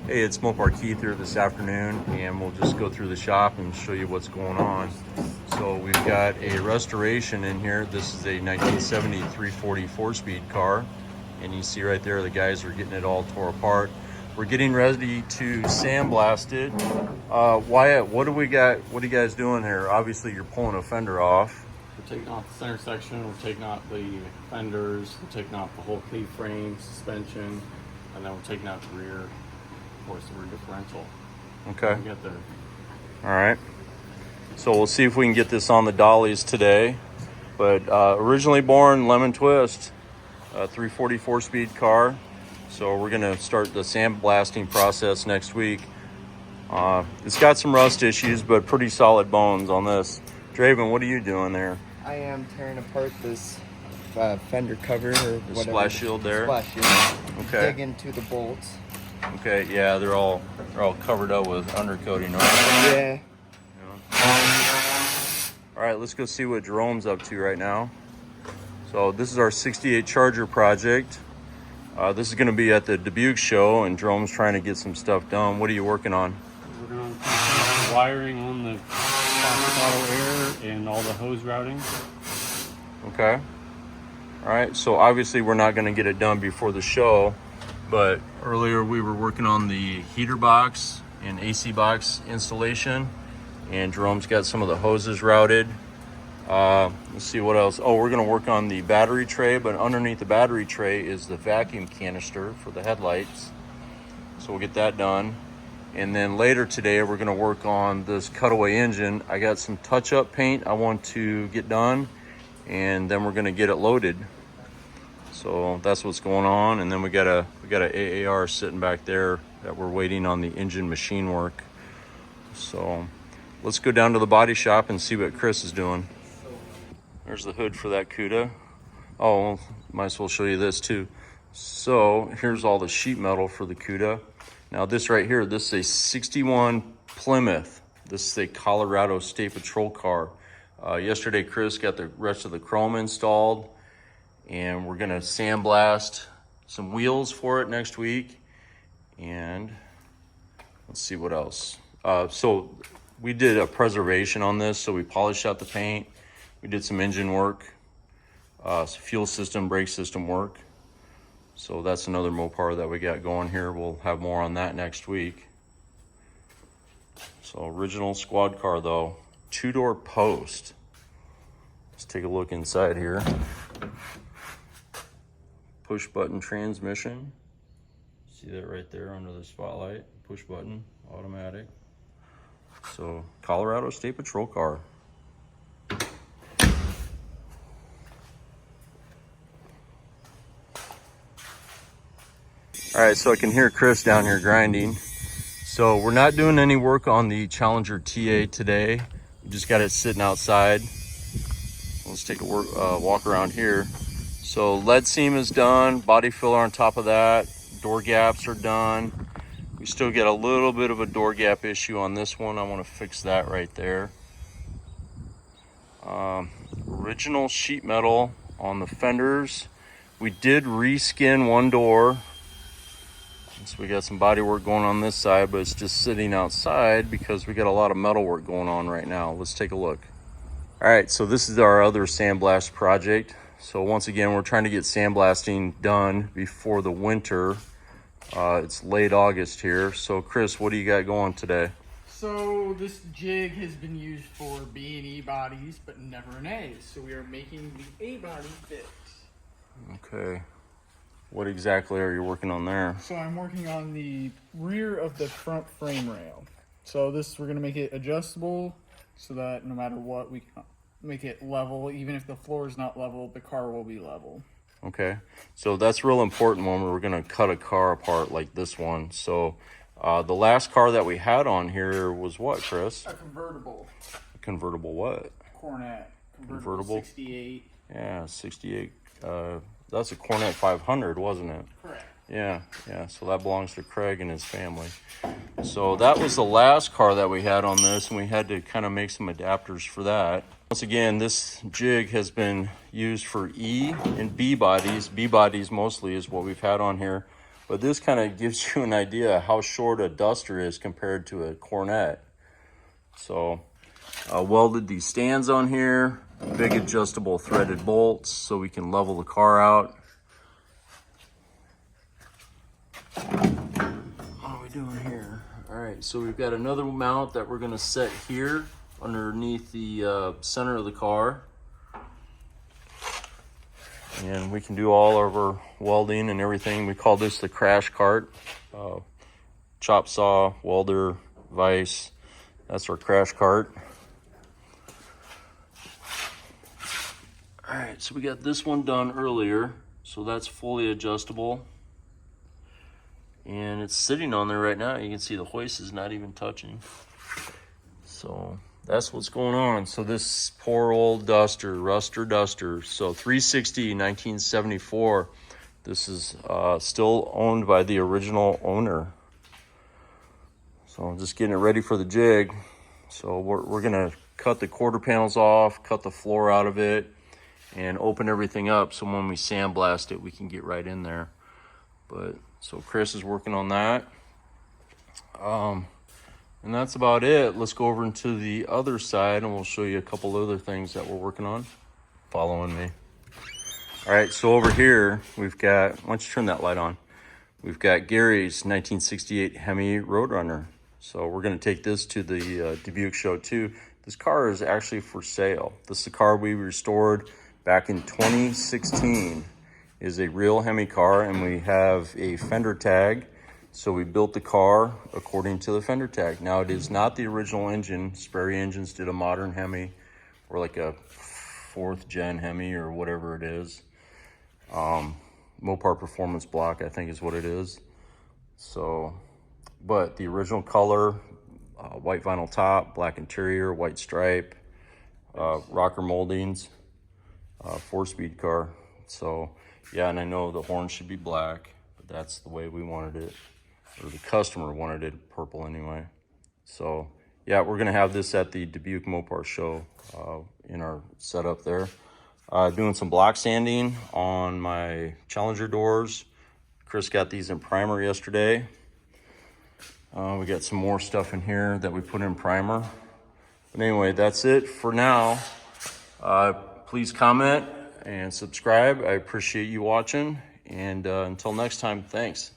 Hey, it's Mopar Keith here this afternoon, and we'll just go through the shop and show you what's going on. So we've got a restoration in here. This is a 1970 340 4-speed car, and you see right there the guys are getting it all tore apart. We're getting ready to sandblast it. Wyatt, what do we got? What are you guys doing here? Obviously, you're pulling a fender off. We're taking off the center section. We're taking out the fenders. We're taking off the whole Keith frame, suspension, and then we're taking out the rear. Of course, the rear differential. Okay. We get there. All right. So we'll see if we can get this on the dollies today. But originally born lemon twist, 340 4-speed car. So we're gonna start the sandblasting process next week. It's got some rust issues, but pretty solid bones on this. Draven, what are you doing there? I am tearing apart this fender cover or The whatever. splash shield there? Splash shield. Okay. Dig into the bolts. Okay, yeah, they're all covered up with undercoating, right? Yeah. All right, let's go see what Jerome's up to right now. So this is our 68 Charger project. This is going to be at the Dubuque show, and Jerome's trying to get some stuff done. What are you working on? We're going to finish the wiring on the auto air and all the hose routing. Okay. All right, so obviously we're not going to get it done before the show, but earlier we were working on the heater box and AC box installation, and Jerome's got some of the hoses routed. Let's see what else. Oh, we're going to work on the battery tray, but underneath the battery tray is the vacuum canister for the headlights. So we'll get that done. And then later today, we're going to work on this Cutaway engine. I got some touch-up paint I want to get done, and then we're going to get it loaded. So that's what's going on. And then we got a AAR sitting back there that we're waiting on the engine machine work. So let's go down to the body shop and see what Chris is doing. There's the hood for that Cuda. Oh, might as well show you this too. So here's all the sheet metal for the Cuda. Now this right here, this is a 61 Plymouth. This is a Colorado State Patrol car. Yesterday, Chris got the rest of the chrome installed, and we're gonna sandblast some wheels for it next week. And let's see what else. So we did a preservation on this, so we polished out the paint. We did some engine work, fuel system, brake system work. So that's another Mopar that we got going here. We'll have more on that next week. So original squad car though, 2-door post. Let's take a look inside here. Push button transmission. See that right there under the spotlight? Push button, automatic. So Colorado State Patrol car. All right, so I can hear Chris down here grinding. So we're not doing any work on the Challenger TA today. We just got it sitting outside. Let's take a walk around here. So lead seam is done, body filler on top of that, door gaps are done. We still get a little bit of a door gap issue on this one. I want to fix that right there. Original sheet metal on the fenders. We did reskin one door. So we got some body work going on this side, but it's just sitting outside because we got a lot of metal work going on right now. Let's take a look. All right, so this is our other sandblast project. So once again, we're trying to get sandblasting done before the winter. It's late August here. So Chris, what do you got going today? So this jig has been used for B and E bodies, but never an A. So we are making the A body fit. Okay. What exactly are you working on there? So I'm working on the rear of the front frame rail. So this, we're gonna make it adjustable so that no matter what, we can make it level. Even if the floor is not level, the car will be level. Okay, so that's real important when we're gonna cut a car apart like this one. So the last car that we had on here was what, Chris? A convertible. A convertible what? Cornet. Convertible? 68. Yeah, 68. That's a Cornet 500, wasn't it? Correct. Yeah, so that belongs to Craig and his family. So that was the last car that we had on this, and we had to kind of make some adapters for that. Once again, this jig has been used for E and B bodies. B bodies mostly is what we've had on here. But this kind of gives you an idea how short a duster is compared to a cornet. So welded these stands on here, big adjustable threaded bolts so we can level the car out. What are we doing here? All right, so we've got another mount that we're gonna set here underneath the center of the car. And we can do all of our welding and everything. We call this the crash cart. Chop saw, welder, vise. That's our crash cart. All right, so we got this one done earlier. So that's fully adjustable. And it's sitting on there right now. You can see the hoist is not even touching. So that's what's going on. So this poor old duster, Ruster Duster. So 360, 1974. This is still owned by the original owner. So I'm just getting it ready for the jig. So we're gonna cut the quarter panels off, cut the floor out of it, and open everything up so when we sandblast it, we can get right in there. But so Chris is working on that. And that's about it. Let's go over into the other side and we'll show you a couple other things that we're working on. Following me. All right, so over here, we've got, why don't you turn that light on? We've got Gary's 1968 Hemi Roadrunner. So we're gonna take this to the Dubuque show too. This car is actually for sale. This is a car we restored back in 2016. It is a real Hemi car, and we have a fender tag. So we built the car according to the fender tag. Now it is not the original engine. Sperry Engines did a modern Hemi, or like a 4th gen Hemi or whatever it is. Mopar Performance Block, I think is what it is. So, but the original color, white vinyl top, black interior, white stripe, rocker moldings, 4-speed car. So yeah, and I know the horn should be black, but that's the way we wanted it. Or the customer wanted it purple anyway. So yeah, we're gonna have this at the Dubuque Mopar show in our setup there. Doing some block sanding on my Challenger doors. Chris got these in primer yesterday. We got some more stuff in here that we put in primer. But anyway, that's it for now. Please comment and subscribe. I appreciate you watching. And until next time, thanks.